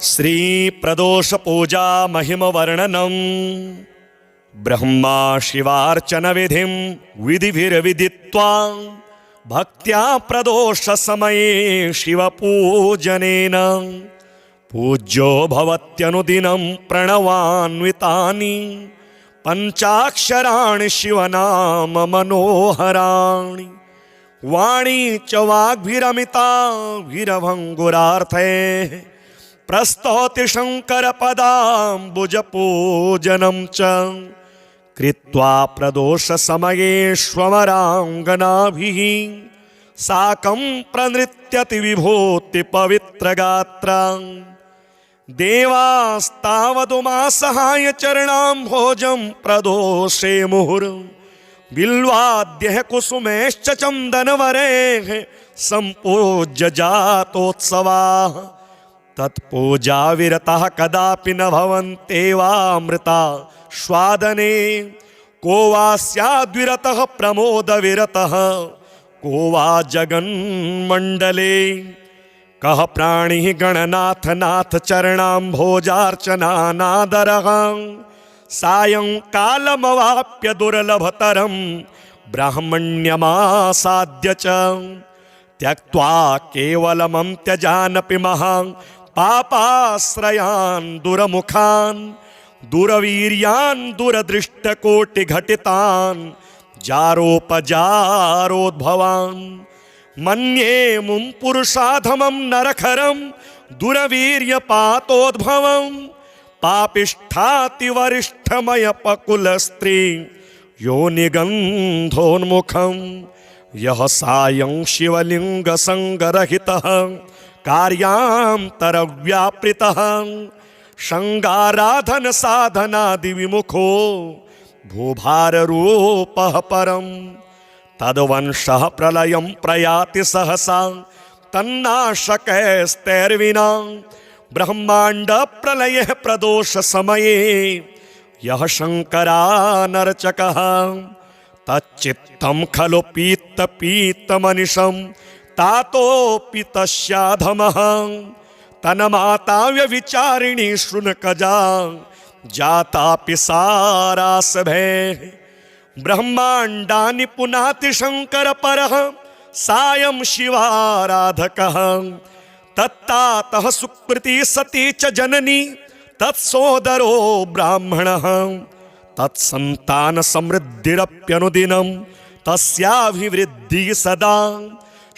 श्री प्रदोष पूजा महिम वर्णनम ब्रह्मा शिवार्चन विधिं विधिभिर्विदित्वा भक्त्या प्रदोष समये शिव पूजनेन पूज्यो भवत्यनुदिनं प्रणवान्वितानि पंचाक्षराणि शिवनाम मनोहराणि वाणी च वाग्भिरमिता वीरभंगुरार्थे प्रस्तौति शंकर पदाम्बुज पूजनं च कृत्वा प्रदोष समयेष्वमरांगनाभिः साकं प्रनृत्यति विभूति पवित्र गात्रा देवास्तावदुमासहाय चरणाम्भोजं प्रदोषे मुहुर् बिल्वाद्यः कुसुमेश्च चन्दनवरेः सम्पूज्य जातोत्सवाः तत्पूजा विरतः कदापि न भवन्त्येवामृता स्वादने को वा स्याद्विरतः प्रमोद विरतः को वा जगन्मण्डले कः प्राणिः गणनाथ नाथ चरणाम्भोजार्चनानादरः सायंकालमवाप्य दुर्लभतरं ब्राह्मण्यमासाद्य च त्यक्त्वा केवलमं त्यजानपि महान् पापाश्रयान् दुरमुखान् दुरवीर्यान् दुरदृष्टकोटिघटितान् जारोपजारोद्भवान् मन्ये मुं पुरुषाधमं नरखरं दुरवीर्यपातोद्भवं पापिष्ठातिवरिष्ठमयपकुलस्त्री योनिगन्धोन्मुखं यः सायं शिवलिङ्गसङ्गरहितः कार्यान्तरव्यापृतः शृङ्गाराधन साधनादि विमुखो भूभाररूपः परं तद्वंशः प्रलयं प्रयाति सहसा तन्नाशकैस्तैर्विना ब्रह्मांड प्रलये प्रदोष समये यः शङ्करानर्चकः तच्चित्तं खलु पीतमनिशं तातोऽपि तस्याधमः तन्माता व्यभिचारिणी शृणुकजा जातापि सारासभे ब्रह्माण्डानि पुनाति शङ्करपरः सायं शिवाराधकः तत्तातः सुकृती सती च जननी तत्सोदरो ब्राह्मणः तत्सन्तान समृद्धिरप्यनुदिनं तस्याभिवृद्धिः सदा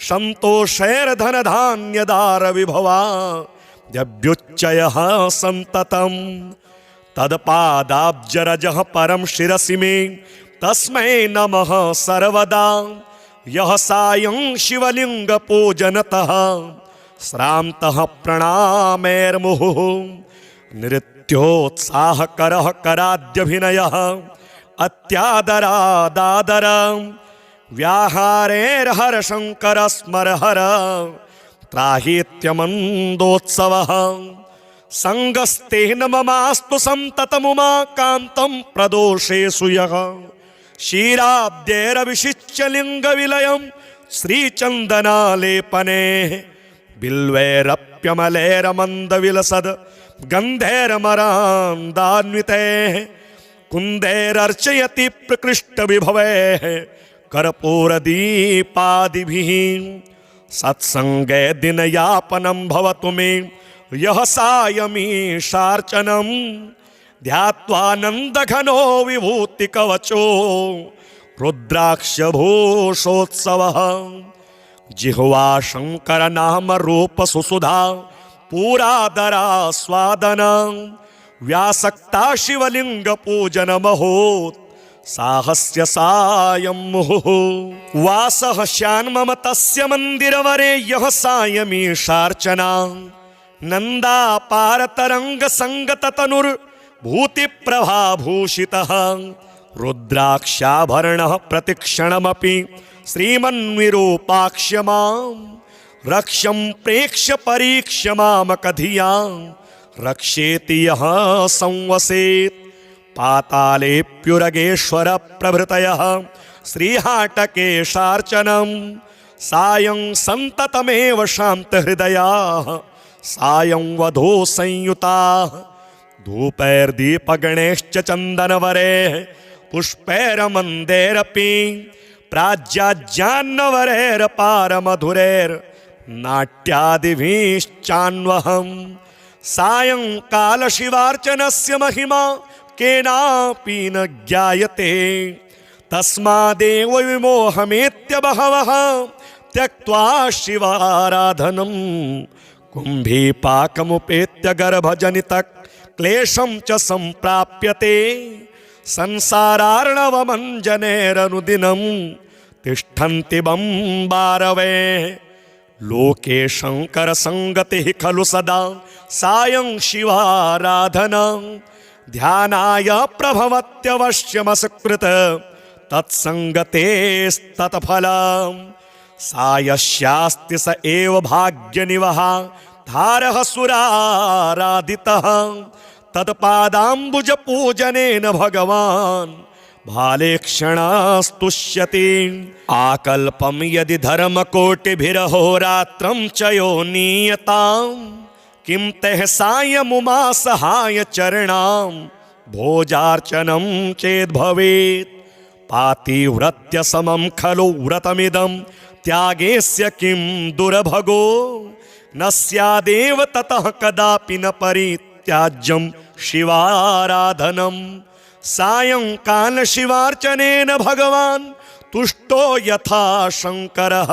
सन्तोषैर्धनधान्यदार विभवा यभ्युच्चयः सन्ततं तत्पादाब्जरजः परं शिरसि मे तस्मै नमः सर्वदा यः सायं शिवलिङ्गपूजनतः श्रान्तः प्रणामैर्मुहुः नृत्योत्साहकरः कराद्यभिनयः अत्यादरादादर व्याहारेर्हरशङ्कर स्मरहर त्राहीत्यमन्दोत्सवः सङ्गस्तेन ममास्तु सन्ततमुमाकान्तं प्रदोषेषु यः क्षीराब्दैरभिषिच्य लिङ्गविलयं श्रीचन्दनालेपने बिल्वैरप्यमलैरमन्दविलसद् गन्धैर्मरान्दान्वितैः कुन्दैरर्चयति प्रकृष्टविभवैः कर्पूरदीपादिभिः सत्सङ्गे दिनयापनं भवतु मे यः सायमीशार्चनं ध्यात्वानन्दघनो विभूतिकवचो रुद्राक्षभूषोत्सवः जिह्वा शंकर नाम रूप सुसुधा पूरादरा स्वादन व्यासक्ता शिवलिंग पूजन महोत् साहस्य सायं मुहुः वासः श्यान्मम तस्य मंदिरवरे यः सायमीशार्चना नन्दापारतरंग संगततनुर्भूतिप्रभाभूषितः रुद्राक्षाभरणः प्रतिक्षणमपि श्रीमन्विरूपाक्ष्यमां रक्ष्यं प्रेक्ष्य परीक्ष्य मामकधियां रक्षेति यः संवसेत् पातालेऽप्युरगेश्वर प्रभृतयः श्रीहाटकेशार्चनं सायं संततमेव शान्तहृदयाः सायं वधू संयुताः धूपैर्दीपगणैश्च चन्दनवरैः पुष्पैर्मन्दैरपि प्राज्याज्ञान्नवरैर्पारमधुरैर्नाट्यादिभिश्चान्वहम् सायंकालशिवार्चनस्य महिमा केनापि न ज्ञायते तस्मादेव विमोहमेत्य बहवः त्यक्त्वा शिवाराधनं कुम्भीपाकमुपेत्य गर्भजनितक्लेशं च सम्प्राप्यते संसारार्णवमञ्जनेरनुदिनं तिष्ठन्ति बम्बारवे लोके शङ्करसङ्गतिः खलु सदा सायं शिवाराधना ध्यानाय प्रभवत्यवश्यमसकृत तत्सङ्गतेस्तत्फलम् सायस्यास्ति स एव भाग्यनिवः धारः सुराराधितः तत्पादाम्बुजपूजनेन भगवान् भालेक्षणास्तुष्यति आकल्पं यदि धर्मकोटिभिरहोरात्रं च यो नीयतां किं तः सायमुमासहाय चरणां भोजार्चनं चेद्भवेत् पातिव्रत्य समं खलु व्रतमिदं त्यागेस्य किं दुर्भगो न स्यादेव ततः कदापि न परित्याज्यं शिवाराधनं सायंकाल शिवार्चनेन भगवान् तुष्टो यथा शङ्करः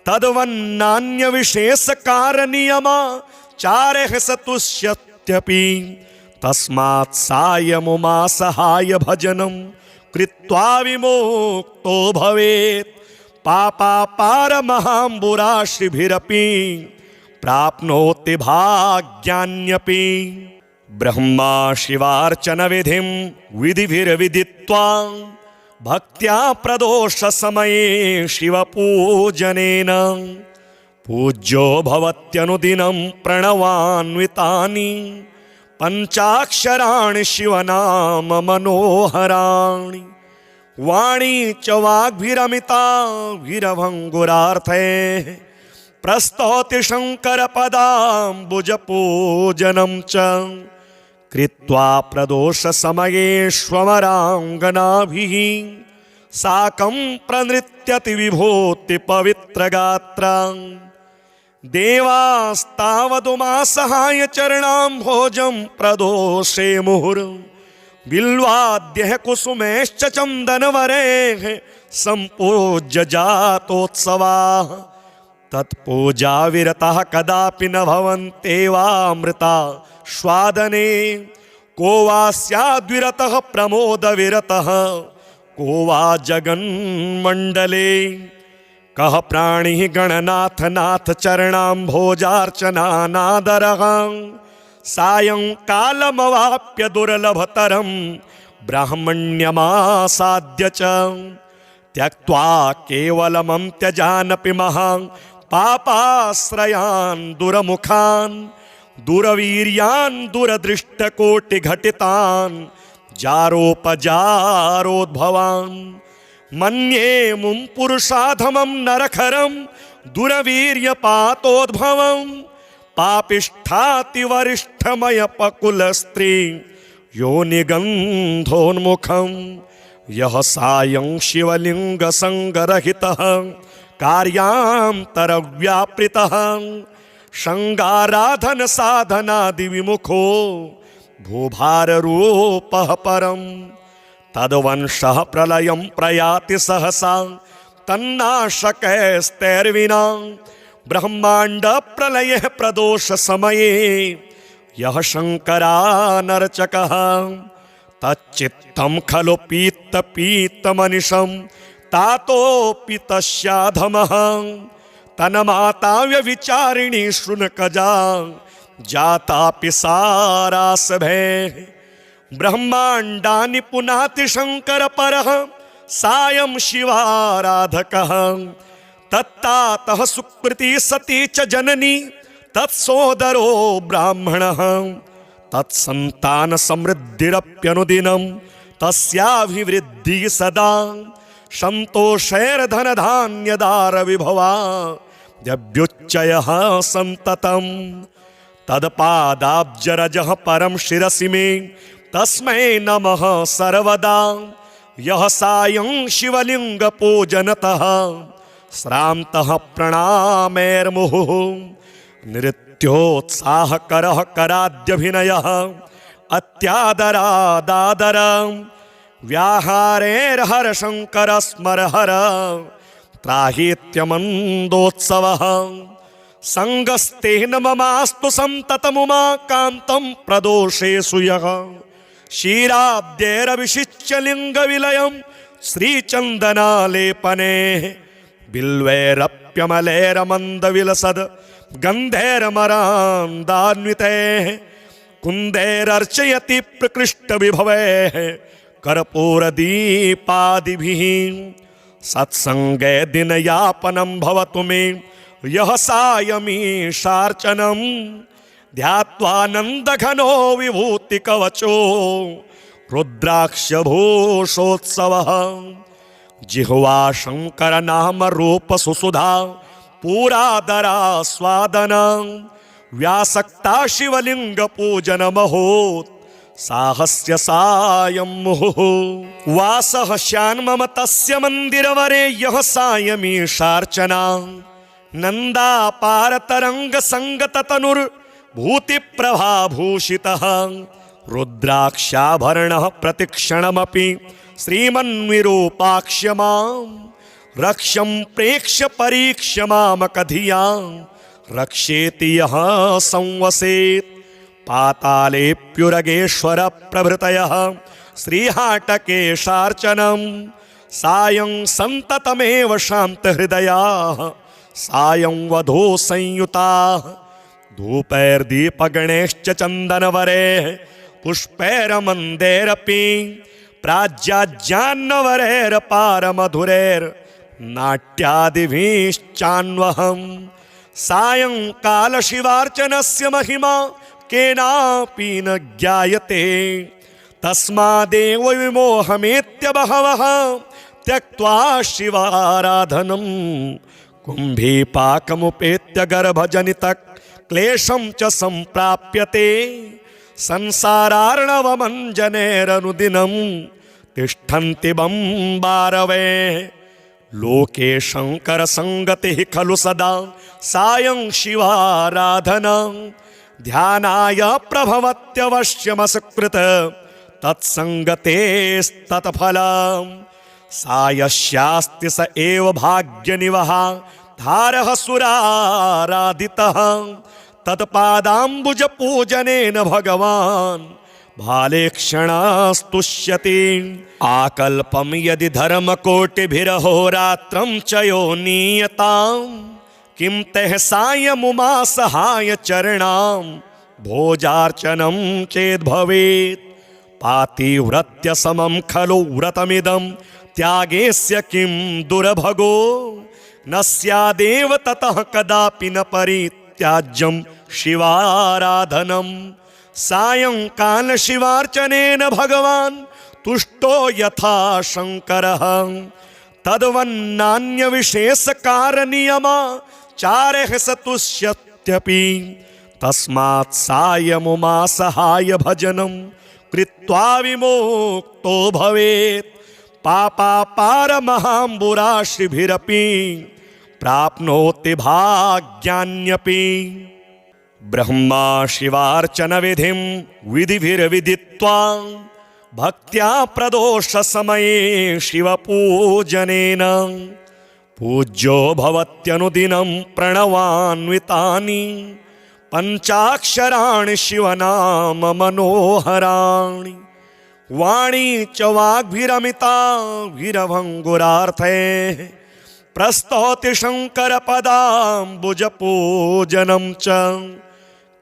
तद्वन्नान्यविशेषकारनियमाचारः स तुष्यत्यपि तस्मात् सायमुमासहाय भजनं कृत्वा विमुक्तो भवेत् पापापारमहाम्बुराशिभिरपि प्राप्नोति भाग्यान्यपि ब्रह्मा शिवार्चन विधिं विधिभिर्विदित्वा भक्त्या प्रदोष समये शिवपूजनेन पूज्यो भवत्यनुदिनं प्रणवान्वितानि पञ्चाक्षराणि शिवनाम मनोहराणि वाणी च वाग्भिरमिता वीरभङ्गुरार्थे प्रस्तौति शङ्करपदाम्बुजपूजनं च कृत्वा प्रदोषसमयेष्वमराङ्गनाभिः साकं प्रनृत्यति विभूतिपवित्रगात्रा देवास्तावदुमासहाय चरणाम्भोजं प्रदोषे मुहुर् बिल्वाद्यः कुसुमैश्च चन्दनवरैः सम्पूज्य जातोत्सवाः तत्पूजाविरतः कदापि न भवन्त्येवामृता स्वादने को वा स्याद्विरतः प्रमोदविरतः को वा जगन्मण्डले कः प्राणिः गणनाथ नाथ चरणाम्भोजार्चनानादरः सायंकालमवाप्य दुर्लभतरं ब्राह्मण्यमासाद्य च त्यक्त्वा केवलमं त्यजानपि महान् पापाश्रयान् दुरमुखान् दुरवीर्यान् दुरदृष्टकोटिघटितान् जारोपजारोद्भवान् मन्ये मुं पुरुषाधमं नरखरं दुरवीर्यपातोद्भवं पापिष्ठातिवरिष्ठमयपकुलस्त्री योनिगन्धोन्मुखं यः सायं शिवलिङ्गसङ्गरहितः कार्यान्तरव्यापृतः शृङ्गाराधनसाधनादिविमुखो भूभाररूपः परं तद्वंशः प्रलयं प्रयाति सहसा तन्नाशकैस्तैर्विना ब्रह्माण्डप्रलयः प्रदोषसमये यः शङ्करानर्चकः तच्चित्तं खलु पीत्तमनिशं तातोऽपि तस्याधमः तन्माताव्यविचारिणी शृणुकजा जातापि सारासभैः ब्रह्माण्डानि पुनाति शङ्करपरः सायं शिवाराधकः तत्तातः सुकृती सती च जननी तत्सोदरो ब्राह्मणः तत्सन्तानसमृद्धिरप्यनुदिनं तस्याभिवृद्धिः सदा सन्तोषैर्धनधान्यदारविभवा द्यभ्युच्चयः सन्ततम् तत्पादाब्जरजः परं शिरसि मे तस्मै नमः सर्वदा। यः सायं शिवलिङ्गपूजनतः श्रान्तः प्रणामैर्मुहुः नृत्योत्साहकरः कराद्यभिनयः अत्यादरादादर व्याहारेर्हरशङ्कर स्मरहर त्राहीत्यमन्दोत्सवः सङ्गस्तेन ममास्तु सन्ततमुमाकान्तं प्रदोषेषु यः क्षीराब्देरभिषिच्य लिङ्गविलयं श्रीचन्दनालेपने बिल्वैरप्यमलैरमन्दविलसद् गन्धैर्मरान्दान्वितैः कुन्दैरर्चयति प्रकृष्टविभवैः कर्पूरदीपादिभिः सत्सङ्गे दिनयापनं भवतु मे यः सायमीशार्चनं ध्यात्वानन्दघनो विभूतिकवचो रुद्राक्षभूषोत्सवः जिह्वा शङ्करनामरूपसुसुधा पूरादरास्वादना व्यासक्ता शिवलिङ्गपूजनमहोत् साहस्य सायं मुहुः वासः श्यान्मम तस्य मन्दिरवरे यः सायमीशार्चना नन्दापारतरङ्गसङ्गततनुर्भूतिप्रभाभूषितः रुद्राक्षाभरणः प्रतिक्षणमपि श्रीमन्विरूपाक्ष्यमां रक्ष्यं प्रेक्ष्य परीक्ष्य मामकधियां रक्षेति यः संवसेत् पातालेऽप्युरगेश्वर प्रभृतयः श्रीहाटकेशार्चनं सायं सन्ततमेव शान्तहृदयाः सायं वधू संयुताः धूपैर्दीपगणैश्च चन्दनवरैः पुष्पैरमन्दैरपि प्राज्याज्ञान्नवरैर्पारमधुरैर्नाट्यादिभिश्चान्वहम् सायंकालशिवार्चनस्य महिमा केनापि न ज्ञायते तस्मादेव विमोहमेत्य बहवः त्यक्त्वा शिवाराधनं कुम्भीपाकमुपेत्य गर्भजनितक्लेशं च सम्प्राप्यते संसारार्णवमञ्जनेरनुदिनं तिष्ठन्ति बम्बारवे लोके शङ्करसङ्गतिः खलु सदा सायं शिवाराधना ध्यानाय प्रभवत्यवश्यमसकृत तत्सङ्गतेस्तत्फलम् सायस्यास्ति स एव भाग्यनिवः धारः सुराराधितः तत्पादाम्बुजपूजनेन भगवान् भालेक्षणास्तुष्यति आकल्पं यदि धर्मकोटिभिरहोरात्रं च यो नीयताम् किं तः सायमुमासहाय चरणां भोजार्चनं चेद्भवेत् पातिव्रत्य समं खलु व्रतमिदं त्यागेस्य किं दुर्भगो न स्यादेव ततः कदापि न परित्याज्यं शिवाराधनं सायंकाल शिवार्चनेन भगवान् तुष्टो यथा शङ्करः तद्वन्नान्यविशेषकारनियमा चारः सतुष्यत्यपि तस्मात् सायमुमासहाय भजनं कृत्वा विमुक्तो भवेत् पापापारमहाम्बुराशिभिरपि प्राप्नोति भाग्यान्यपि ब्रह्मा शिवार्चन विधिं विधिभिर्विदित्वा भक्त्या प्रदोष समये शिवपूजनेन पूज्यो भवत्यनुदिनं प्रणवान्वितानि पञ्चाक्षराणि शिवनाम मनोहराणि वाणी च वाग्भिरमिताभिरभङ्गुरार्थे प्रस्तौति शङ्करपदाम्बुजपूजनं च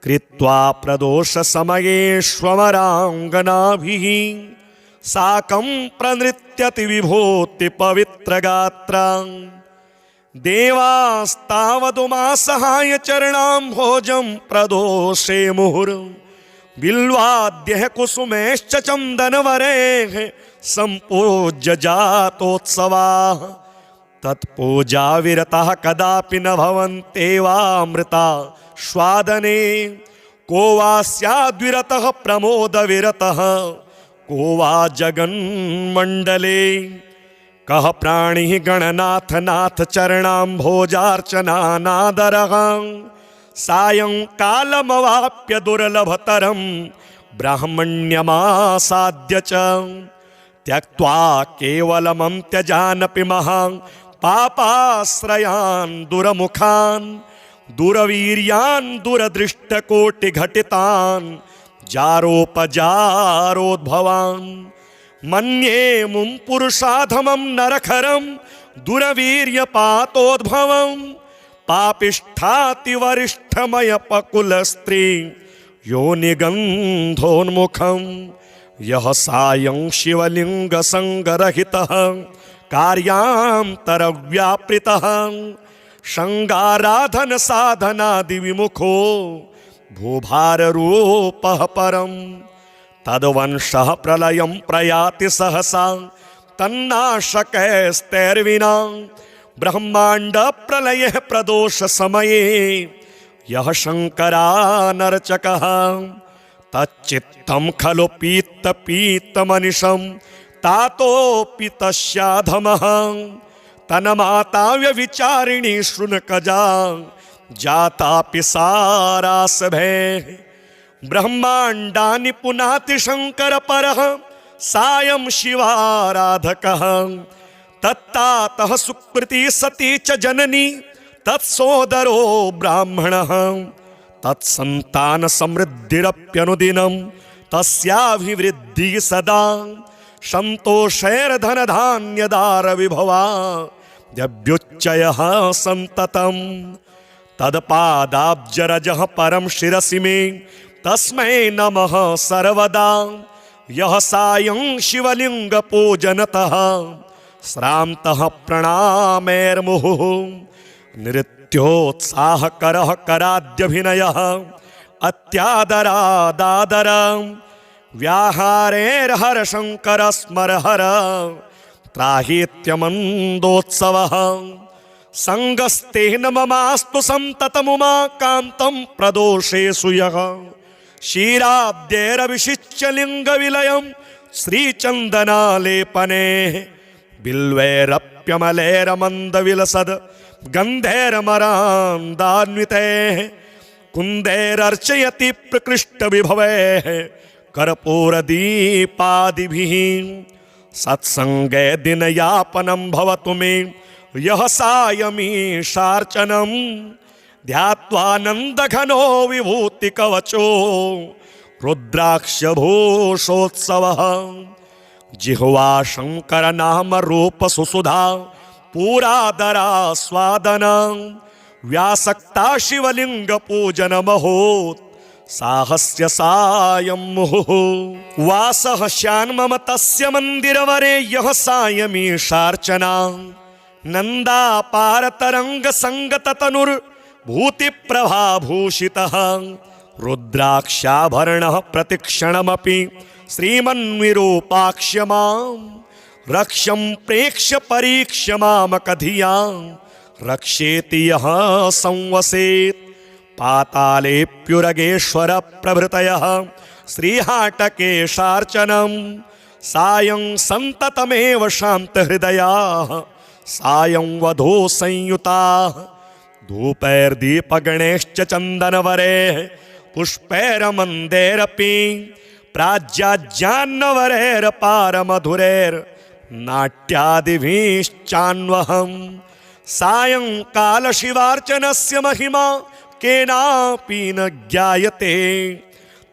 कृत्वा प्रदोषसमयेष्वमराङ्गनाभिः साकं प्रनृत्यति विभूतिपवित्रगात्रा देवास्तावदुमासहाय चरणाम्भोजं प्रदोषे मुहुर् बिल्वाद्यः कुसुमैश्च चन्दनवरैः सम्पूज्य जातोत्सवाः तत्पूजाविरतः कदापि न भवन्त्येवामृता स्वादने को वा स्याद्विरतः प्रमोदविरतः को वा जगन्मण्डले कः प्राणिः गणनाथ नाथ चरणाम्भोजार्चनानादरः सायंकालमवाप्य दुर्लभतरं ब्राह्मण्यमासाद्य च त्यक्त्वा केवलमं त्यजानपि महान् पापाश्रयान् दुरमुखान् दुरवीर्यान् दुरदृष्टकोटिघटितान् जारोपजारोद्भवान् मन्ये मुं पुरुषाधमं नरखरं दुरवीर्यपातोद्भवं पापिष्ठातिवरिष्ठमयपकुलस्त्री योनिगन्धोन्मुखं यः सायं शिवलिङ्गसङ्गरहितः कार्यान्तरव्यापृतः शृङ्गाराधन साधनादिविमुखो भूभाररूपः परम् तद्वंशः प्रलयं प्रयाति सहसा तन्नाशकैस्तैर्विना ब्रह्माण्ड प्रलये प्रदोष समये यः शङ्करानर्चकः तच्चित्तं खलु पीत्तमनिशं तातोऽपि तस्याधमः तन्माता व्यभिचारिणी शृणुकजा जातापि सारासभे ब्रह्माण्डानि पुनाति शङ्कर परः सायं शिवाराधकः तत्तातः सुकृती सती च जननी तत्सोदरो ब्राह्मणः तत्सन्तान समृद्धिरप्यनुदिनं तस्याभिवृद्धिः सदा सन्तोषैर्धनधान्यदार विभवा यभ्युच्चयः सन्ततं तत्पादाब्जरजः परं शिरसि मे तस्मै नमः सर्वदा यः सायं शिवलिङ्गपूजनतः श्रान्तः प्रणामैर्मुहुः नृत्योत्साहकरः कराद्यभिनयः अत्यादरादादर व्याहारेर्हरशङ्कर स्मरहर त्राहीत्यमन्दोत्सवः सङ्गस्तेन ममास्तु सन्ततमुमाकान्तं प्रदोषेषु यः क्षीराब्दैरभिषिच्य लिङ्गविलयं श्रीचन्दनालेपने बिल्वैरप्यमलैरमन्दविलसद् गन्धैर्मरान्दान्वितैः कुन्दैरर्चयति प्रकृष्टविभवैः कर्पूरदीपादिभिः सत्सङ्गे दिनयापनं भवतु मे यः सायमीशार्चनं ध्यात्वानन्दघनो विभूतिकवचो रुद्राक्षभूषोत्सवः जिह्वा शङ्करनामरूपसुसुधा पूरादरास्वादना व्यासक्ता शिवलिङ्गपूजनमहोत् साहस्य सायं मुहुः वासः स्यान्मम तस्य मन्दिरवरे यः सायमीशार्चना नन्दापारतरङ्गसङ्गततनुर्भूतिप्रभाभूषितः रुद्राक्षाभरणः प्रतिक्षणमपि श्रीमन्विरूपाक्ष्य मां रक्ष्यं प्रेक्ष्य परीक्ष्य मामकधियां रक्षेति यः संवसेत् पातालेऽप्युरगेश्वर प्रभृतयः श्रीहाटकेशार्चनं सायं सन्ततमेव शान्तहृदयाः सायं वधू संयुताः धूपैर्दीपगणैश्च चन्दनवरैः पुष्पैरमन्दैरपि प्राज्याज्ञान्नवरैर्पारमधुरैर्नाट्यादिभिश्चान्वहं सायंकाल शिवार्चनस्य महिमा केनापि न ज्ञायते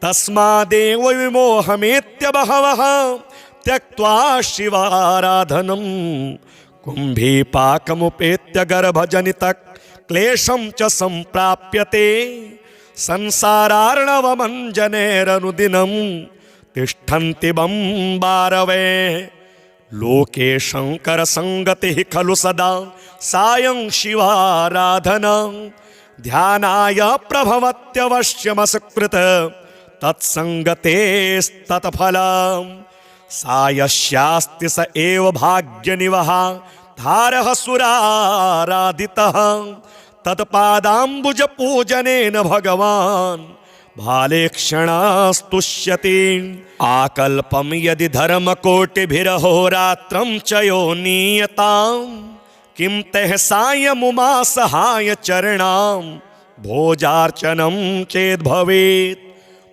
तस्मादेव विमोहमेत्य बहवः त्यक्त्वा शिवाराधनं कुम्भीपाकमुपेत्य गर्भजनितः क्लेशं च सम्प्राप्यते संसारार्णवमञ्जनैरनुदिनं तिष्ठन्ति बम्बारवे लोके शङ्करसङ्गतिः खलु सदा सायं शिवाराधना ध्यानाय प्रभवत्यवश्यमसकृत तत्सङ्गतेस्तत्फलं सायस्यास्ति स एव भाग्यनिवः धारः सुराराधितः तत्पादाम्बुजपूजनेन भगवान् भालेक्षणास्तुष्यति आकल्पं यदि धर्मकोटिभिरहोरात्रं च यो नीयतां किं तः सायमुमा सहाय चरणां भोजार्चनं चेद्भवेत्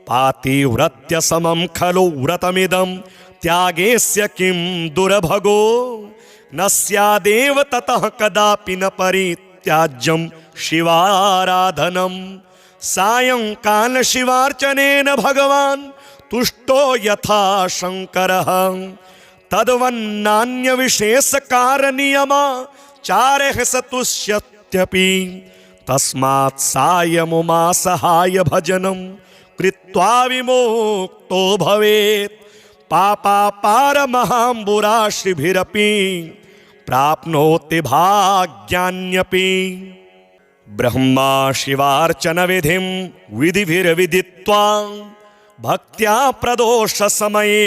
पातिव्रत्य समं खलु व्रतमिदं त्यागेस्य किं दुर्भगो न स्यादेव ततः कदापि न परित्याज्यं शिवाराधनं सायंकाल शिवार्चनेन भगवान् तुष्टो यथा शंकरः तद्वन्नान्यविशेषकारनियमा चारः स तुष्यत्यपि तस्मात् सायमुमासहाय भजनं कृत्वा विमुक्तो भवेत् पापापारमहाम्बुराशिभिरपि प्राप्नोति भाग्यान्यपि ब्रह्मा शिवार्चन विधिं विधिभिर्विदित्वा भक्त्या प्रदोष समये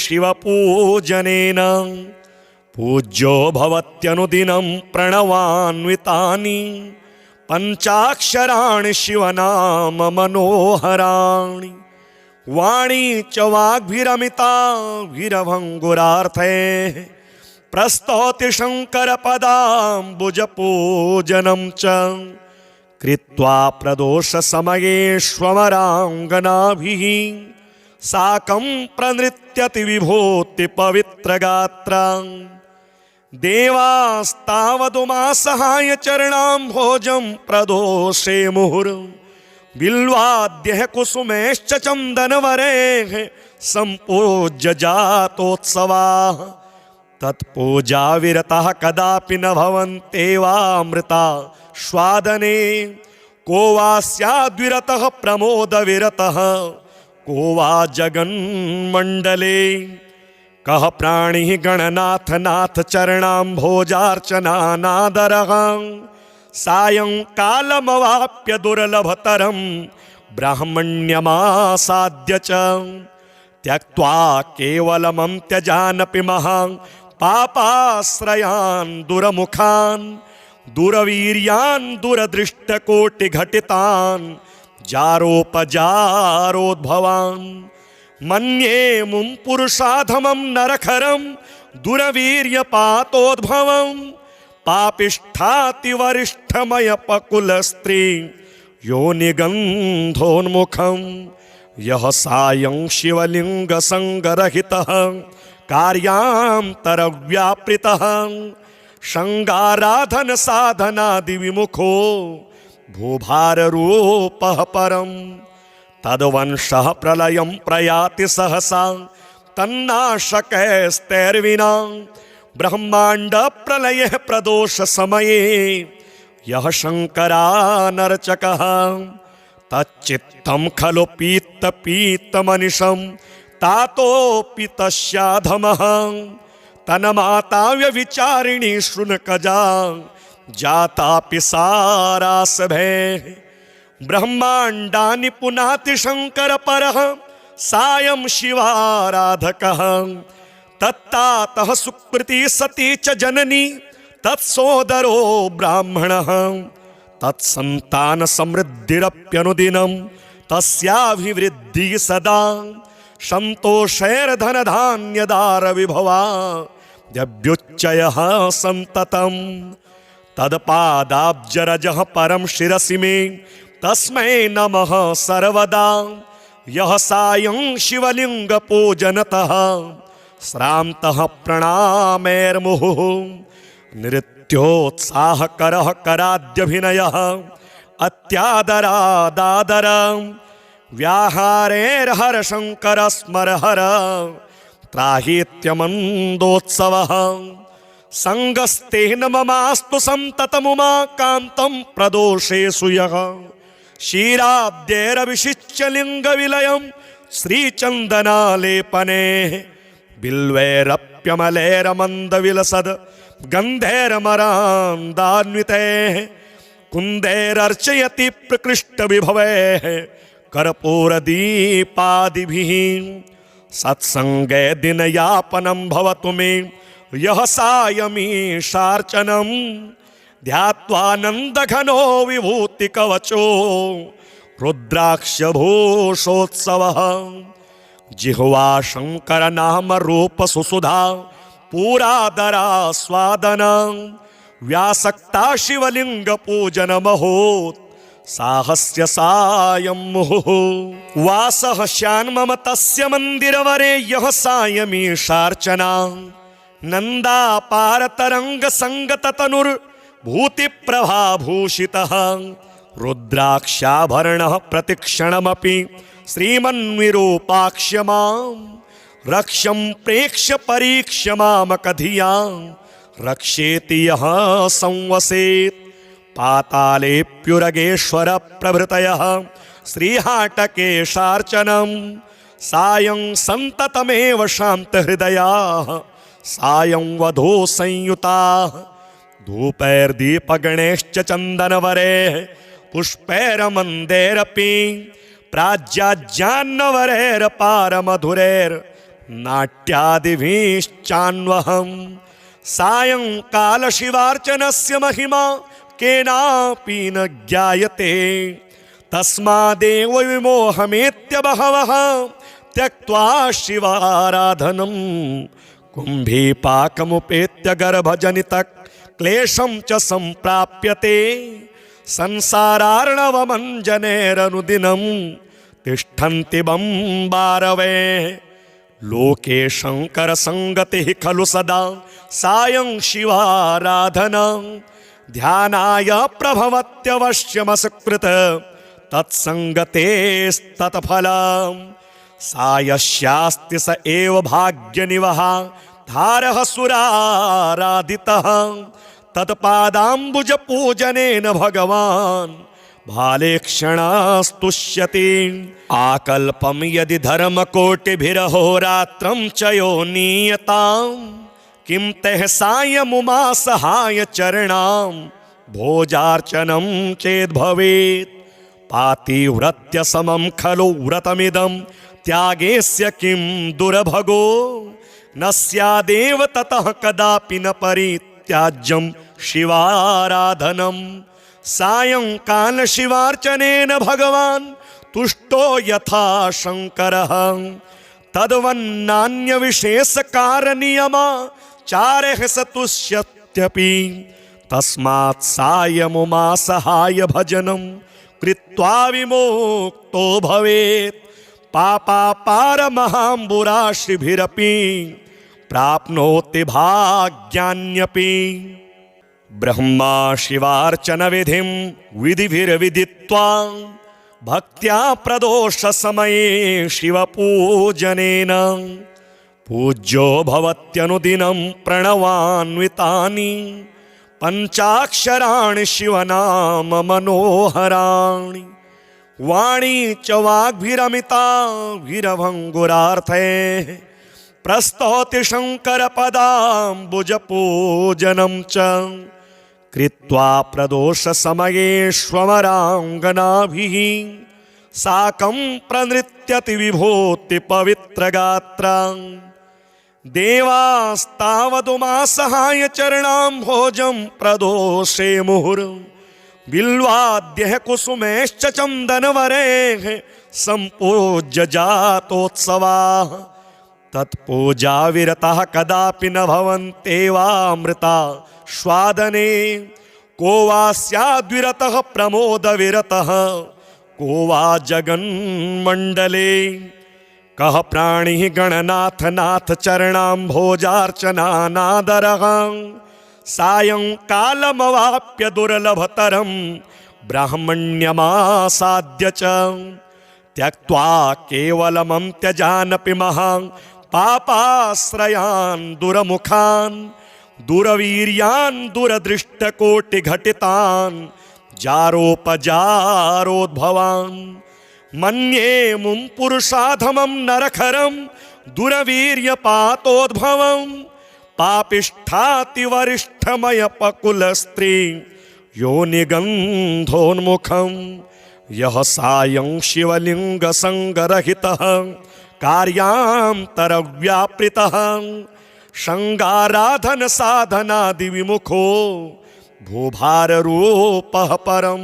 शिवपूजनेन पूज्यो भवत्यनुदिनं प्रणवान्वितानि पंचाक्षराणि शिवनाम मनोहराणि वाणी च वाग्भिरमिताभिरभङ्गुरार्थे प्रस्तौति शङ्करपदाम्बुजपूजनं च कृत्वा प्रदोषसमयेष्वमराङ्गनाभिः साकं प्रनृत्यति विभूतिपवित्रगात्रा देवास्तावदुमासहाय चरणाम्भोजं प्रदोषे मुहुर् बिल्वाद्यः कुसुमेश्च चन्दनवरेः सम्पूज्य जातोत्सवाः तत्पूजाविरतः कदापि न भवन्त्येवामृता स्वादने को वा स्याद्विरतः प्रमोदविरतः को वा जगन्मण्डले कः प्राणिः गणनाथ नाथ चरणाम्भोजार्चनानादरः सायंकालमवाप्य दुर्लभतरं ब्राह्मण्यमासाद्य च त्यक्त्वा केवलमं त्यजानपि महान् पापाश्रयान् दुरमुखान् दुरवीर्यान् दुरदृष्टकोटिघटितान् जारोपजारोद्भवान् मन्ये मुं पुरुषाधमं नरखरं दुरवीर्यपातोद्भवं पापिष्ठातिवरिष्ठमयपकुलस्त्री योनिगन्धोन्मुखं यः सायं शिवलिङ्गसङ्गरहितः कार्यान्तरव्यापृतः शृङ्गाराधनसाधनादिविमुखो भूभाररूपः परं तद्वंशः प्रलयं प्रयाति सहसा तन्नाशकैस्तैर्विना ब्रह्माण्डप्रलयः प्रदोषसमये यः शङ्करानर्चकः तच्चित्तं खलु पीतमनिशं तातोऽपि तस्याधमः तन्माता व्यभिचारिणी शृणुकजा जातापि सारासभे ब्रह्माण्डानि पुनाति शङ्करपरः सायं शिवाराधकः तत्तातः सुकृती सती च जननी तत्सोदरो ब्राह्मणः तत्सन्तानसमृद्धिरप्यनुदिनं तस्याभिवृद्धिः सदा सन्तोषैर्धनधान्यदारविभवा यभ्युच्चयः सन्ततं तत्पादाब्जरजः परं शिरसि मे तस्मै नमः सर्वदा यः सायं शिवलिङ्गपूजनतः श्रान्तः प्रणामैर्मुहुः नृत्योत्साहकरः कराद्यभिनयः अत्यादरादादर व्याहारेर्हरशङ्करस्मरहर त्राहीत्यमन्दोत्सवः सङ्गस्तेन ममास्तु सन्ततमुमाकान्तं प्रदोषेषु यः क्षीराब्देरविषिच्य लिङ्गविलयं श्रीचन्दनालेपने बिल्वैरप्यमलैरमन्दविलसद् गन्धैर्मरान्दान्वितैः कुन्दैरर्चयति प्रकृष्टविभवैः कर्पूरदीपादिभिः सत्सङ्गे दिनयापनं भवतु मे यः सायमीशार्चनं ध्यात्वानन्दघनो विभूतिकवचो रुद्राक्षभूषोत्सवः जिह्वा शंकर नाम रूप सुसुधा पुरादरा स्वादन व्यासक्ता शिवलिंग पूजन महोत् साहस्य सायं मुहुः वासः श्यान्मम तस्य मंदिरवरे यः सायमीशार्चना नन्दापारतरंग संगत तनुर् भूति प्रभाभूषितः रुद्राक्षाभरणः प्रतिक्षणमपि श्रीमन्विरूपाक्ष्यमां रक्ष्यं प्रेक्ष्य परीक्ष्य मामकधियां रक्षेति यः संवसेत् पातालेऽप्युरगेश्वर प्रभृतयः श्रीहाटकेशार्चनं सायं सन्ततमेव शान्तहृदयाः सायं वधू संयुताः धूपैर्दीपगणैश्च चन्दनवरैः पुष्पैरमन्दैरपि प्राज्याज्ञान्नवरैर्पारमधुरैर्नाट्यादिभिश्चान्वहं सायंकालशिवार्चनस्य महिमा केनापि न ज्ञायते तस्मादेव विमोहमेत्य बहवः त्यक्त्वा शिवाराधनं कुम्भीपाकमुपेत्य गर्भजनितः क्लेशं च सम्प्राप्यते संसारार्णवमञ्जनेरनुदिनं तिष्ठन्ति बम्बारवे लोके शङ्करसङ्गतिः खलु सदा सायं शिवाराधना ध्यानाय प्रभवत्यवश्यमसकृत तत्सङ्गतेस्तत्फलं सायस्यास्ति स एव भाग्यनिवः धारः सुराराधितः तत्पादाम्बुजपूजनेन भगवान् भालेक्षणास्तुष्यति आकल्पं यदि धर्मकोटिभिरहोरात्रं च यो नीयतां किं तैः सायमुमा सहाय चरणां भोजार्चनं चेद्भवेत् पातिव्रत्य समं खलु व्रतमिदं त्यागेस्य किं दुर्भगो न स्यादेव ततः कदापि न परित्याज्यं शिवाराधनं सायंकाल शिवार्चनेन भगवान् तुष्टो यथा शंकरः तद्वन्नान्यविशेषकारनियमाचारः स तुष्यत्यपि तस्मात् सायमुमा सहाय भजनं कृत्वा विमुक्तो भवेत् पापापारमहाम्बुराशिभिरपि प्राप्नोति भाग्यान्यपि ब्रह्मा शिवार्चन विधिं विधिभिर्विदित्वा भक्त्या प्रदोष समये शिवपूजनेन पूज्यो भवत्यनुदिनं प्रणवान्वितानि पंचाक्षराणि शिवनाम मनोहराणि वाणी च वाग्भिरमिताभिरभङ्गुरार्थे प्रस्तौति शङ्करपदाम्बुजपूजनं च कृत्वा प्रदोषसमयेष्वमराङ्गनाभिः साकं प्रनृत्यति विभूतिपवित्रगात्रां देवास्तावदुमासहाय चरणाम्भोजं प्रदोषे मुहुर् बिल्वाद्यः कुसुमैश्च चन्दनवरैः सम्पूज्य जातोत्सवाः तत्पूजाविरतः कदापि न भवन्त्येवामृता स्वादने को वा स्याद्विरतः प्रमोदविरतः को वा जगन्मण्डले कः प्राणिः गणनाथ नाथ चरणाम्भोजार्चनानादरः सायंकालमवाप्य दुर्लभतरं ब्राह्मण्यमासाद्य च त्यक्त्वा केवलमं त्यजानपि महान् पापाश्रयान् दुरमुखान् दुरवीर्यान् दुरदृष्टकोटिघटितान् जारोपजारोद्भवान् मन्ये मुं पुरुषाधमं नरखरं दुरवीर्यपातोद्भवं पापिष्ठातिवरिष्ठमयपकुलस्त्री योनिगन्धोन्मुखं यः सायं शिवलिङ्गसङ्गरहितः कार्यान्तरव्यापृतः शृङ्गाराधन साधनादिविमुखो भूभाररूपः परं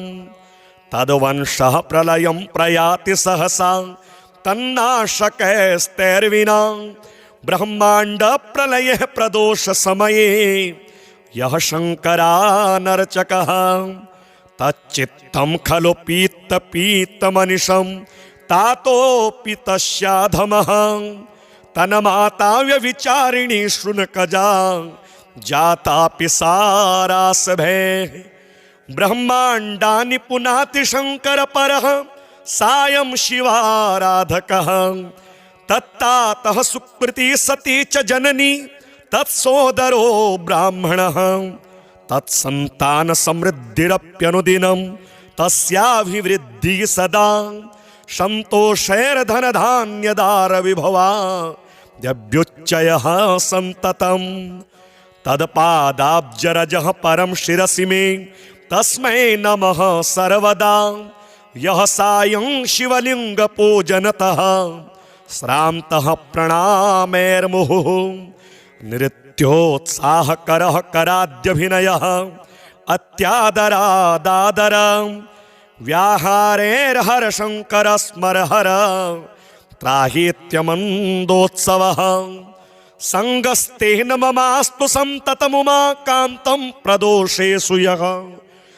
तद्वंशः प्रलयं प्रयाति सहसा तन्नाशकैस्तैर्विना ब्रह्मांड प्रलये प्रदोष समये यः शंकरानर्चकः तच्चित्तं खलु पीत पीतमनिशं तातोऽपि तस्याधमः तन्माता व्यभिचारिणी शृणुकजा जातापि सारासभे ब्रह्मांडानि पुनाति शंकर परः सायं शिवाराधकः तत्तातः सुकृति सती च जननी तत्सोदरो ब्राह्मणः तत्सन्तान समृद्धिरप्यनुदिनं तस्याभिवृद्धिः सदा संतोषैर्धनधान्यदार विभवा यभ्युच्चयः सन्ततम् तत्पादाब्जरजः परं शिरसि मे तस्मै नमः सर्वदा यः सायं शिवलिंग पूजनतः श्रान्तः प्रणामैर्मुहुः नृत्योत्साहकरः कराद्यभिनयः अत्यादरादादर व्याहारेर्हरशंकर स्मरहर त्राहीत्यमन्दोत्सवः संगस्तेन ममास्तु संततमुमाकान्तं प्रदोषेषु यः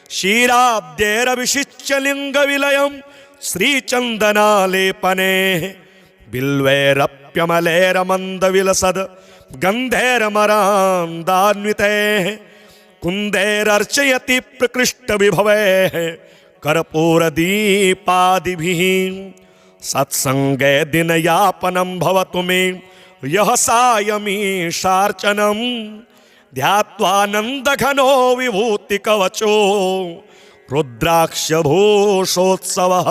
क्षीराब्देरभिषिच्य लिङ्गविलयं श्रीचन्दनालेपने बिल्वैरप्यमलैरमन्दविलसद् गन्धैरमरान्दान्वितैः कुन्दैरर्चयति प्रकृष्टविभवैः कर्पूरदीपादिभिः सत्सङ्गे दिनयापनं भवतु मे यः सायमीशार्चनं ध्यात्वानन्दघनो विभूतिकवचो रुद्राक्षभूषोत्सवः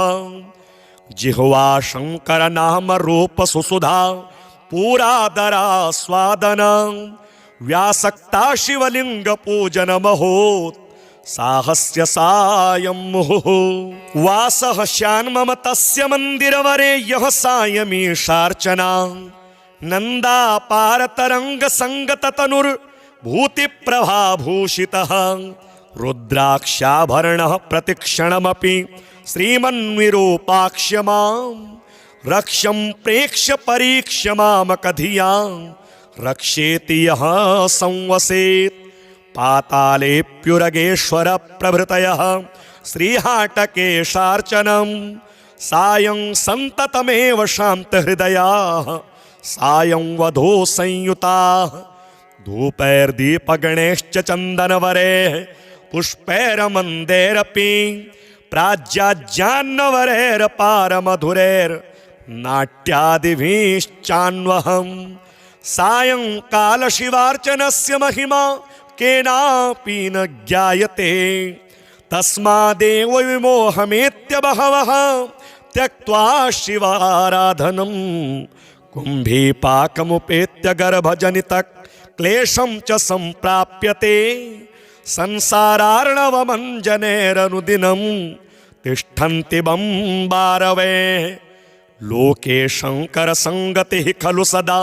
जिह्वा शङ्करनाम रूपसुसुधा पूरादरा स्वादना व्यासक्ता शिवलिङ्गपूजनमहोत् साहस्य सायं मुहुः वासः श्यान्मम तस्य मन्दिरवरे यः सायमीशार्चना नन्दापारतरङ्गसङ्गततनुर्भूतिप्रभाभूषितः रुद्राक्षाभरणः प्रतिक्षणमपि श्रीमन्विरूपाक्ष्य मां रक्ष्यं प्रेक्ष्य परीक्ष्य मामकधिया रक्षेति यः संवसेत् पातालेऽप्युरगेश्वर प्रभृतयः श्रीहाटकेशार्चनं सायं सन्ततमेव शान्तहृदयाः सायं वधू संयुताः धूपैर्दीपगणैश्च चन्दनवरैः पुष्पैरमन्दैरपि प्राज्याज्ञान्नवरैरपारमधुरैर्नाट्यादिभिश्चान्वहं सायंकालशिवार्चनस्य महिमा केनापि न ज्ञायते तस्मादेव विमोहमेत्य बहवः त्यक्त्वा शिवाराधनं कुम्भीपाकमुपेत्य गर्भजनितः क्लेशं च सम्प्राप्यते संसारार्णवमञ्जनैरनुदिनं तिष्ठन्ति बम्बारवे लोके शङ्करसङ्गतिः खलु सदा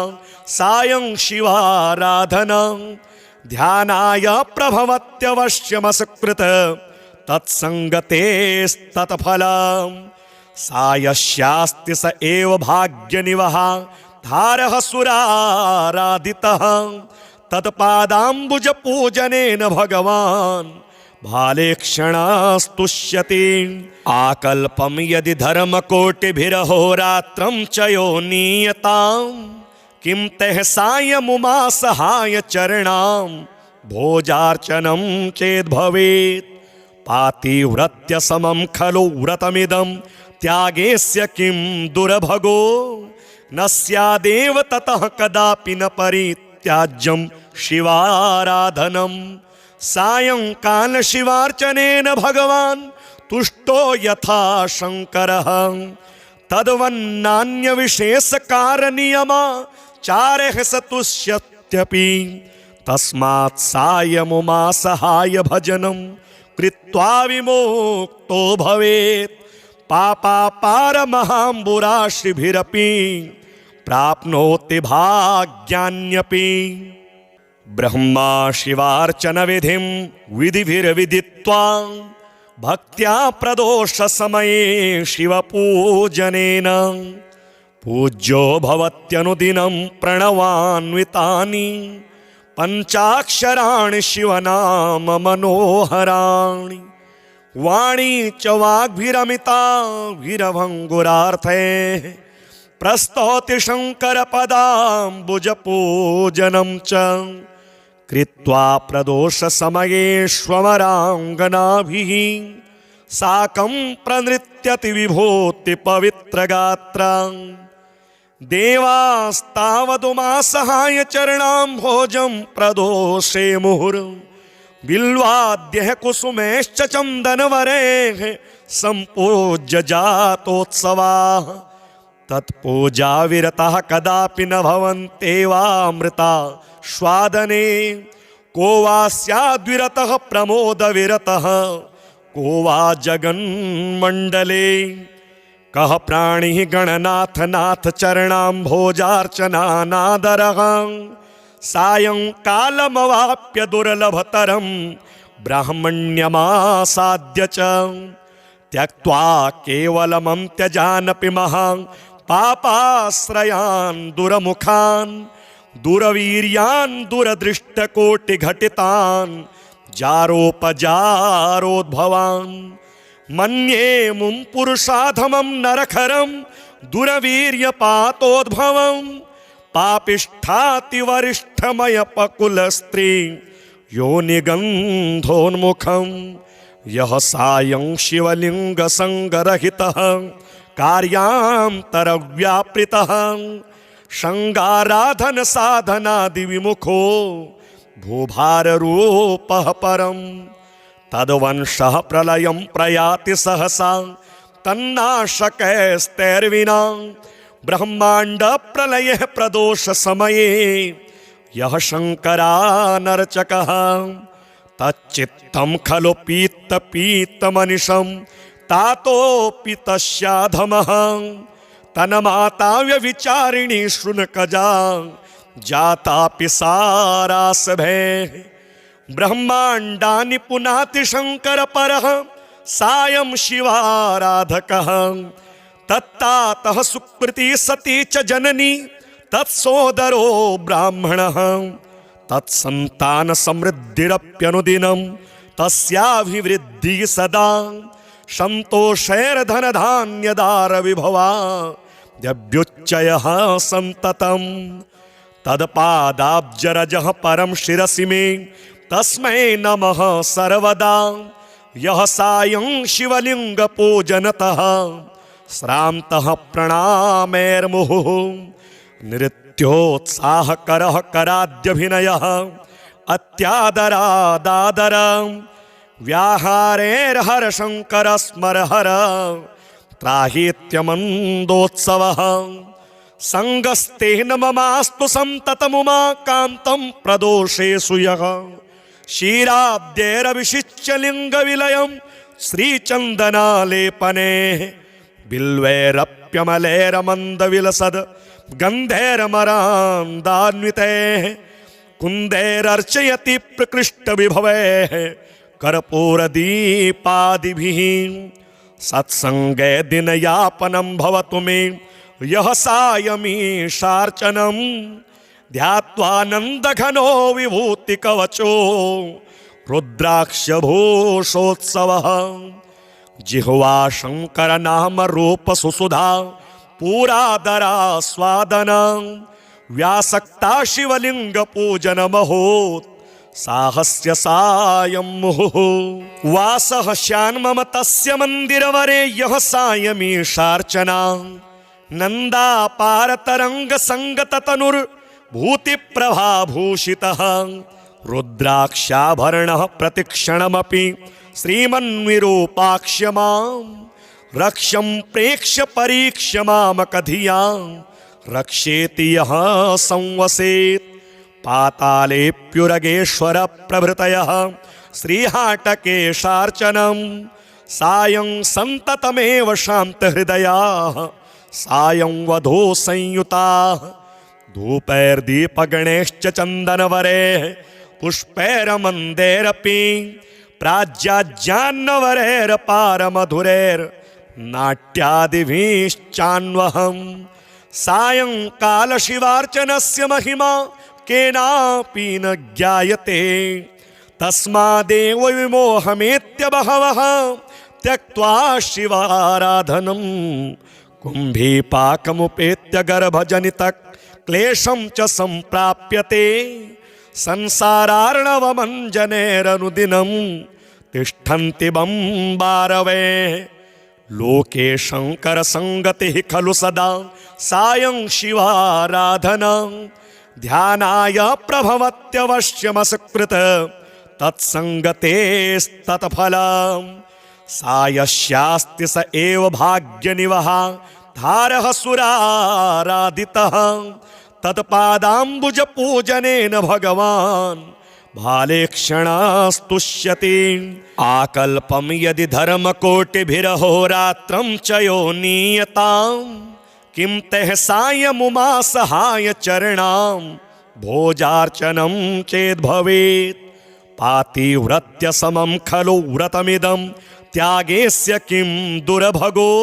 सायं शिवाराधना ध्यानाय प्रभवत्यवश्यमसकृत तत्सङ्गतेस्तत्फलम् सायस्यास्ति स एव भाग्यनिवः धारः सुराराधितः तत्पादाम्बुजपूजनेन भगवान् भालेक्षणास्तुष्यति आकल्पं यदि धर्मकोटिभिरहोरात्रं च यो नीयताम् किं तः सायमुमा सहाय चरणां भोजार्चनं चेद्भवेत् पातिव्रत्य समं खलु व्रतमिदं त्यागेस्य किं दुर्भगो न स्यादेव ततः कदापि न परित्याज्यं शिवाराधनं सायंकाल शिवार्चनेन भगवान् तुष्टो यथा शङ्करः तद्वन्नान्यविशेषकारनियमा चारः स तुष्यत्यपि तस्मात् सायमुमा सहाय भजनं कृत्वा विमुक्तो भवेत् पापापारमहाम्बुराशिभिरपि प्राप्नोति भाग्यान्यपि ब्रह्मा शिवार्चन विधिं विधिभिर्विदित्वा भक्त्या प्रदोष समये शिवपूजनेन पूज्यो भवत्यनुदिनं प्रणवान्वितानि पंचाक्षराणि शिवनाम मनोहराणि वाणी च वाग्भिरमिता वीरभंगुरार्थे प्रस्तौति शङ्करपदाम्बुजपूजनं च कृत्वा प्रदोषसमयेष्वमराङ्गनाभिः साकं प्रनृत्यति विभूतिपवित्रगात्रा देवास्तावदुमासहाय चरणाम्भोजं प्रदोषे मुहुर् बिल्वाद्यः कुसुमेश्च चन्दनवरेः सम्पूज्य जातोत्सवाः तत्पूजाविरतः कदापि न भवन्त्येवामृता स्वादने को वा स्याद्विरतः प्रमोदविरतः को वा जगन्मण्डले कः प्राणिः गणनाथ नाथ चरणाम्भोजार्चनानादरः सायंकालमवाप्य दुर्लभतरं ब्राह्मण्यमासाद्य च त्यक्त्वा केवलमं त्यजानपि महान् पापाश्रयान् दुरमुखान् दुरवीर्यान् दुरदृष्टकोटिघटितान् जारोपजारोद्भवान् मन्ये मुं पुरुषाधमं नरखरं दुरवीर्यपातोद्भवं पापिष्ठातिवरिष्ठमयपकुलस्त्री योनिगन्धोन्मुखं यः सायं शिवलिङ्गसङ्गरहितः कार्यान्तरव्यापृतः शृङ्गाराधनसाधनादिविमुखो भूभाररूपः परं तद्वंशः प्रलयं प्रयाति सहसा तन्नाशकैस्तैर्विना ब्रह्माण्डप्रलये प्रदोषसमये यः शङ्करानर्चकः तच्चित्तं खलु पीत्तमनिशं तातोऽपि तस्याधमः तन्माता व्यभिचारिणी शृणुकजा जातापि सारासभे ब्रह्माण्डानि पुनाति शङ्करपरः सायं शिवाराधकः तत्तातः सुकृती सती च जननी तत्सोदरो ब्राह्मणः तत्सन्तानसमृद्धिरप्यनुदिनं तस्याभिवृद्धिः सदा सन्तोषैर्धनधान्यदारविभवा द्यभ्युच्चयः सन्ततं तत्पादाब्जरजः परं शिरसि मे तस्मै नमः सर्वदा यः सायं शिवलिङ्गपूजनतः श्रान्तः प्रणामैर्मुहुः नृत्योत्साहकरः कराद्यभिनयः अत्यादरादादर व्याहारेर्हरशङ्करस्मरहर त्राहीत्यमन्दोत्सवः सङ्गस्तेन ममास्तु सन्ततमुमाकान्तं प्रदोषेषु यः क्षीराब्देरभिषिच्य लिङ्गविलयं श्रीचन्दनालेपने बिल्वैरप्यमलैरमन्दविलसद् गन्धैर्मरान्दान्वितैः कुन्दैरर्चयति प्रकृष्टविभवैः कर्पूरदीपादिभिः सत्सङ्गे दिनयापनं भवतु मे यः सायमीशार्चनं ध्यात्वानन्दघनो विभूतिकवचो रुद्राक्षभूषोत्सवः जिह्वा शङ्करनामरूपसुसुधा पूरादरास्वादना व्यासक्ता शिवलिङ्गपूजनमहोत् साहस्य सायं मुहुः वासः श्यान्मम तस्य मन्दिरवरे यः सायमीशार्चना नन्दापारतरङ्गसङ्गततनुर्भूतिप्रभाभूषितः रुद्राक्षाभरणः प्रतिक्षणमपि श्रीमन्विरूपाक्ष्य मां रक्ष्यं प्रेक्ष्य परीक्ष्य मामकधियां रक्षेति यः संवसेत् पातालेऽप्युरगेश्वर प्रभृतयः श्रीहाटकेशार्चनं सायं सन्ततमेव शान्तहृदयाः सायं वधो संयुताः धूपैर्दीपगणैश्च चन्दनवरैः पुष्पैरमन्दैरपि प्राज्याज्ञान्नवरैर्पारमधुरैर्नाट्यादिभिश्चान्वहम् सायंकाल शिवार्चनस्य महिमा केनापि न ज्ञायते तस्मादेव विमोहमेत्य बहवः त्यक्त्वा शिवाराधनं कुम्भीपाकमुपेत्य गर्भजनितः क्लेशं च सम्प्राप्यते संसारार्णवमञ्जनेरनुदिनं तिष्ठन्ति बम्बारवे लोके शंकर संगतिः खलु सदा सायं शिवाराधना ध्यानाय प्रभवत्यवश्यमसकृत तत्संगतेस्तत्फलम् सायस्यास्ति स एव भाग्यनिवः धारः सुराराधितः तत्पादाम्बुजपूजनेन भगवान् भालेक्षणास्तुष्यति आकल्पं यदि धर्मकोटिभिरहोरात्रं च यो नीयताम् किं तः सायमुमा सहाय चरणां भोजार्चनं चेद्भवेत् पातिव्रत्य समं खलु व्रतमिदं त्यागेस्य किं दुर्भगो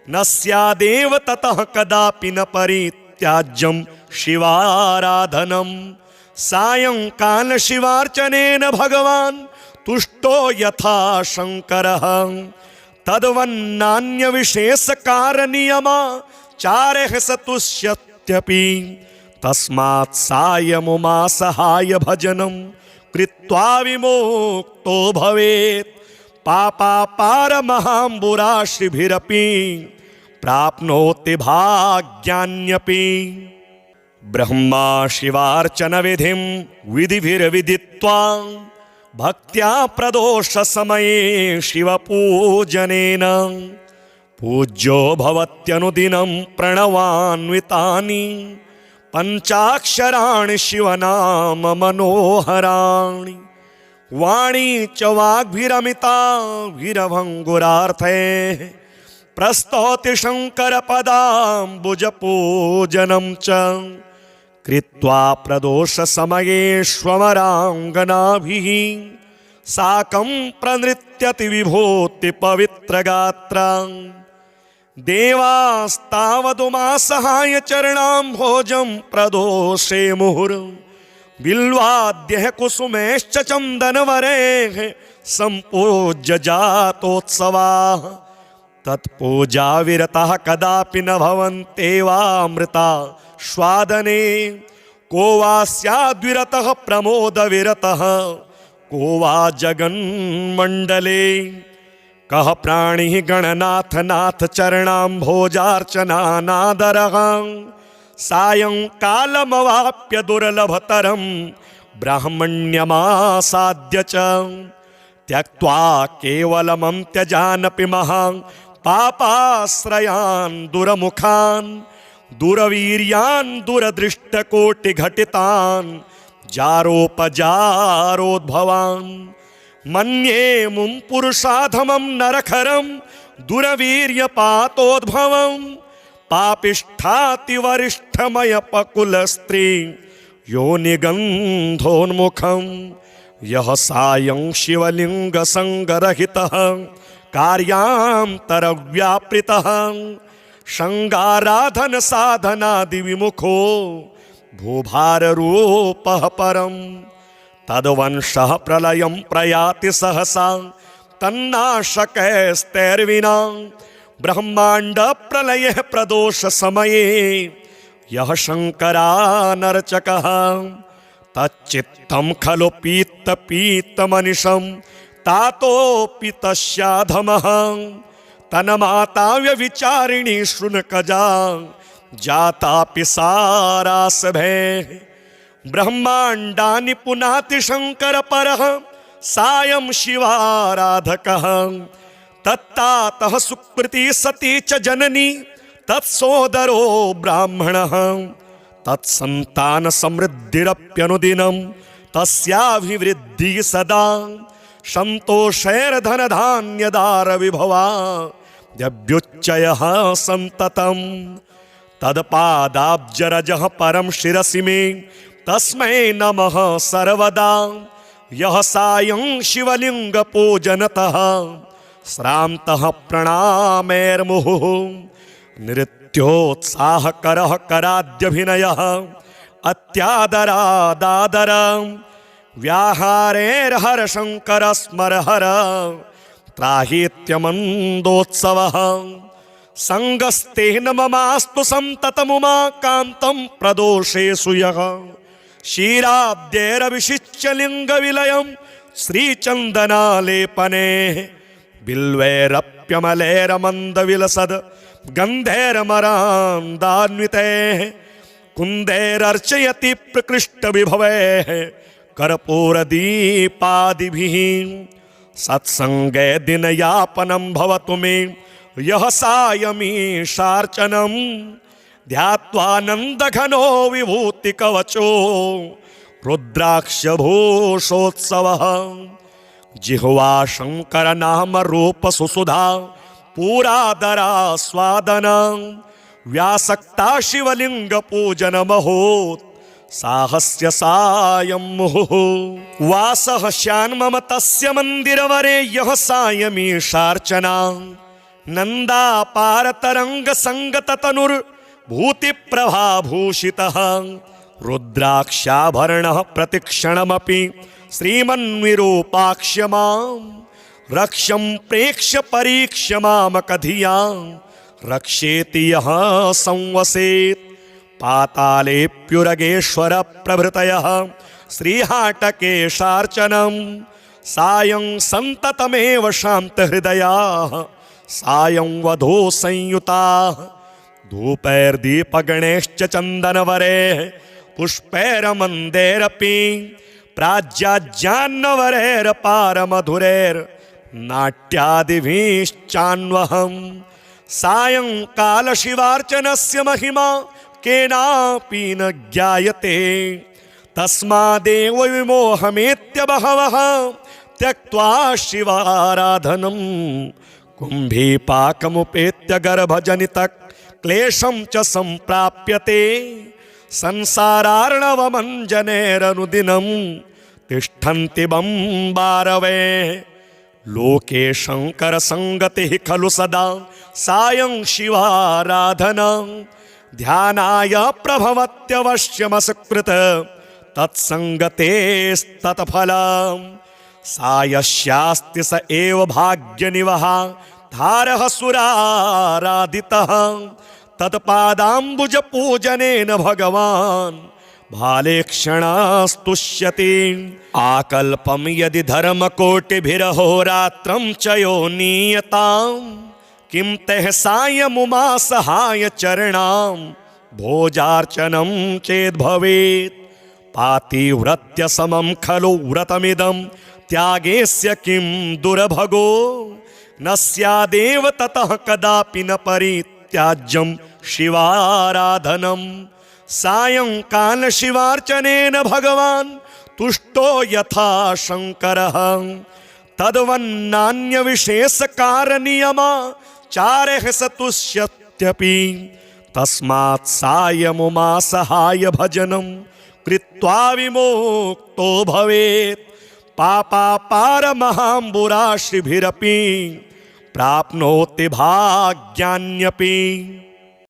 न स्यादेव ततः कदापि न परित्याज्यं शिवाराधनं सायंकाल शिवार्चनेन भगवान् तुष्टो यथा शंकरः तद्वन्नान्यविशेषकारनियमा चारः स तुष्यत्यपि तस्मात् सायमुमा सहाय भजनं कृत्वा विमुक्तो भवेत् पापापारमहाम्बुराशिभिरपि प्राप्नोति भाग्यान्यपि ब्रह्मा शिवार्चन विधिं विधिभिर्विदित्वा भक्त्या प्रदोष समये शिवपूजनेन पूज्यो भवत्यनुदिनं प्रणवान्वितानि पंचाक्षराणि शिवनाम मनोहराणि वाणी च वाग्भिरमिताभिरभङ्गुरार्थे प्रस्तौति शङ्करपदाम्बुजपूजनं च कृत्वा प्रदोषसमयेष्वमराङ्गनाभिः साकं प्रनृत्यति विभूति पवित्रगात्रा देवास्तावदुमासहाय चरणाम्भोजं प्रदोषे मुहुर् बिल्वाद्यः कुसुमेश्च चन्दनवरेः सम्पूज्य जातोत्सवाः तत्पूजा विरतः कदापि न भवन्त्येवामृता स्वादने को वा स्याद्विरतः प्रमोदविरतः को वा जगन्मण्डले कः प्राणिः गणनाथ नाथ चरणाम्भोजार्चनानादरः सायंकालमवाप्य दुर्लभतरं ब्राह्मण्यमासाद्य च त्यक्त्वा केवलमं त्यजानपि महान् पापाश्रयान् दुरमुखान् दुरवीर्यान् दुरदृष्टकोटिघटितान् जारोपजारोद्भवान् मन्ये मुं पुरुषाधमं नरखरं दुरवीर्यपातोद्भवं पापिष्ठातिवरिष्ठमयपकुलस्त्री योनिगन्धोन्मुखं यः सायं शिवलिङ्गसङ्गरहितः कार्यान्तरव्यापृतः शृङ्गाराधन साधनादिविमुखो भूभाररूपः परं तद्वंशः प्रलयं प्रयाति सहसा तन्नाशकैस्तैर्विना ब्रह्मांड प्रलयः प्रदोष समये यः शङ्करानर्चकः तच्चित्तं खलु पीतमनिशं तातोऽपि तस्याधमः तन्माता व्यभिचारिणी शृणुकजा जातापि सारासभैः ब्रह्माण्डानि पुनाति शङ्करपरः सायं शिवाराधकः तत्तातः सुकृती सती च जननी तत्सोदरो ब्राह्मणः तत्सन्तान समृद्धिरप्यनुदिनं तस्याभिवृद्धिः सदा सन्तोषैर्धनधान्यदारविभवा द्यभ्युच्चयः सन्ततं तत्पादाब्जरजः परं शिरसि मे तस्मै नमः सर्वदा यह सायं शिवलिंग पूजनतः श्रान्तः प्रणामैर्मुहुः नृत्योत्साहकरः कराद्यभिनयः अत्यादरादादर व्याहारेर्हरशङ्कर स्मरहर त्राहीत्यमन्दोत्सवः संगस्तेन ममास्तु संततमुमाकान्तं प्रदोषेषु यः क्षीराब्देरविषिच्य लिङ्गविलयं श्रीचन्दनालेपने बिल्वैरप्यमलैरमन्दविलसद् गन्धैर्मरान्दान्वितैः कुन्दैरर्चयति प्रकृष्टविभवैः कर्पूरदीपादिभिः सत्सङ्गे दिनयापनं भवतु मे यः सायमीशार्चनं ध्यात्वानन्दघनो विभूतिकवचो रुद्राक्षभूषोत्सवः जिह्वा शङ्करनामरूपसुसुधा पूरादरास्वादना व्यासक्ता शिवलिङ्गपूजनमहोत् साहस्य सायं मुहुः वासः श्यान्मम तस्य मन्दिरवरे यः सायमीशार्चना नन्दापारतरङ्गसङ्गततनुर्भूतिप्रभाभूषितः रुद्राक्षाभरणः प्रतिक्षणमपि श्रीमन्विरूपाक्ष्य मां रक्ष्यं प्रेक्ष्य परीक्ष्य मामकधियां रक्षेति यः संवसेत् पातालेऽप्युरगेश्वर प्रभृतयः श्रीहाटकेशार्चनं सायं सन्ततमेव शान्तहृदयाः सायं वधू संयुताः धूपैर्दीपगणैश्च चन्दनवरैः पुष्पैरमन्दैरपि प्राज्याज्ञान्नवरैर्पारमधुरैर्नाट्यादिभिश्चान्वहं सायंकालशिवार्चनस्य महिमा केनापि न ज्ञायते तस्मादेव विमोहमेत्य बहवः त्यक्त्वा शिवाराधनं कुम्भीपाकमुपेत्य गर्भजनितः क्लेशं च सम्प्राप्यते संसारार्णवमञ्जनेरनुदिनं तिष्ठन्ति बम्बारवे लोके शङ्करसङ्गतिः खलु सदा सायं शिवाराधना ध्यानाय प्रभवत्यवश्यमसकृत तत्सङ्गतेस्तत्फलम् सायस्यास्ति स एव भाग्यनिवः धारः सुराराधितः तत्पादाम्बुजपूजनेन भगवान् भालेक्षणास्तुष्यति आकल्पं यदि धर्मकोटिभिरहोरात्रं च यो नीयताम् किं तः सायमुमासहाय चरणां भोजार्चनं चेद्भवेत् पातिव्रत्य समं खलु व्रतमिदं त्यागेस्य किं दुर्भगो न स्यादेव ततः कदापि न परित्याज्यं शिवाराधनं सायंकाल शिवार्चनेन भगवान् तुष्टो यथा शङ्करः तद्वन्नान्यविशेषकारनियमाचारः स तुष्यत्यपि तस्मात् सायमुमासहाय भजनं कृत्वा विमुक्तो भवेत् पापापारमहाम्बुराशिभिरपि प्राप्नोति भाग्यान्यपि।